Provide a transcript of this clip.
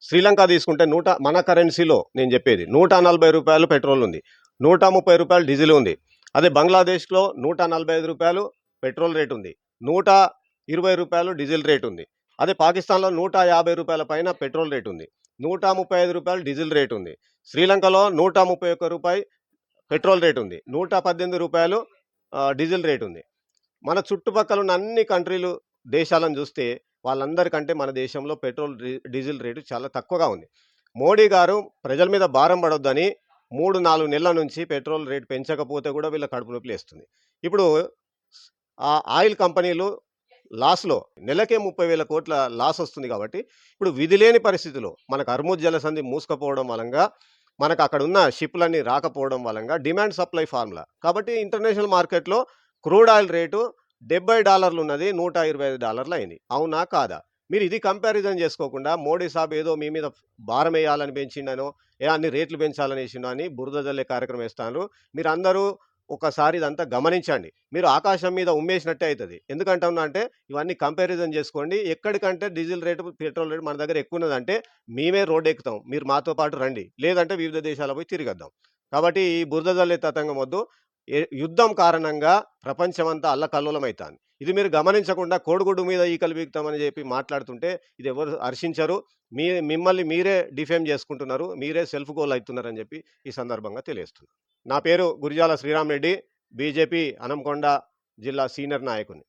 శ్రీలంక తీసుకుంటే మన కరెన్సీలో నేను చెప్పేది రూ. 140 పెట్రోల్ ఉంది, రూ. 130 డీజిల్ ఉంది. అదే బంగ్లాదేశ్లో రూ. 145 పెట్రోల్ రేట్ ఉంది, రూ. 120 డీజిల్ రేట్ ఉంది. అదే పాకిస్తాన్లో రూ. 150 పైన పెట్రోల్ రేట్ ఉంది, రూ. 135 డీజిల్ రేట్ ఉంది. శ్రీలంకలో రూ. 131 పెట్రోల్ రేట్ ఉంది, రూ. 118 డీజిల్ రేట్ ఉంది. మన చుట్టుపక్కల ఉన్న అన్ని కంట్రీలు దేశాలను చూస్తే వాళ్ళందరికంటే మన దేశంలో పెట్రోల్ డీజిల్ రేటు చాలా తక్కువగా ఉంది. మోడీ గారు ప్రజల మీద భారం పడొద్దని 3-4 నెలల నుంచి పెట్రోల్ రేటు పెంచకపోతే కూడా వీళ్ళ కడుపు నొప్పి లేస్తుంది. ఇప్పుడు ఆ ఆయిల్ కంపెనీలు లాస్లో నెలకే 30,000 కోట్ల లాస్ వస్తుంది. కాబట్టి ఇప్పుడు విధి లేని పరిస్థితిలో మనకు హర్ముజ్ జలసంధి మూసుకపోవడం వలంగా మనకు అక్కడ ఉన్న షిప్లన్నీ రాకపోవడం వలంగా డిమాండ్ సప్లై ఫార్ములా కాబట్టి ఇంటర్నేషనల్ మార్కెట్లో క్రూడ్ ఆయిల్ రేటు $70 ఉన్నది $125 అయింది. అవునా కాదా? మీరు ఇది కంపారిజన్ చేసుకోకుండా మోడీ సాబ్ ఏదో మీ మీద భారం వేయాలని పెంచిండనో అన్ని రేట్లు పెంచాలనేసిండో అని బురద జల్లే కార్యక్రమం వేస్తున్నారు. మీరందరూ ఒకసారి ఇదంతా గమనించండి. మీరు ఆకాశం మీద ఉమ్మేసినట్టే అవుతుంది. ఎందుకంటున్నా అంటే ఇవన్నీ కంపారిజన్ చేసుకోండి. ఎక్కడికంటే డీజిల్ రేటు పెట్రోల్ రేటు మన దగ్గర ఎక్కువ ఉన్నదంటే మేమే రోడ్డు ఎక్కుతాం, మీరు మాతో పాటు రండి, లేదంటే వివిధ దేశాలకు పోయి తిరిగొద్దాం. కాబట్టి ఈ బురద జల్లే తతంగం వద్దు. యుద్ధం కారణంగా ప్రపంచమంతా అల్లకల్లోలమవుతుంది. ఇది మీరు గమనించకుండా కోడిగుడ్డు మీద ఈకలు బీగుతామని చెప్పి మాట్లాడుతుంటే ఇది ఎవరు హర్షించరు. మిమ్మల్ని మీరే డిఫేమ్ చేసుకుంటున్నారు, మీరే సెల్ఫ్ గోల్ అవుతున్నారని చెప్పి ఈ సందర్భంగా తెలియజేస్తున్నాను. నా పేరు గురిజాల శ్రీరామ్ రెడ్డి, బీజేపీ హన్మకొండ జిల్లా సీనియర్ నాయకుని.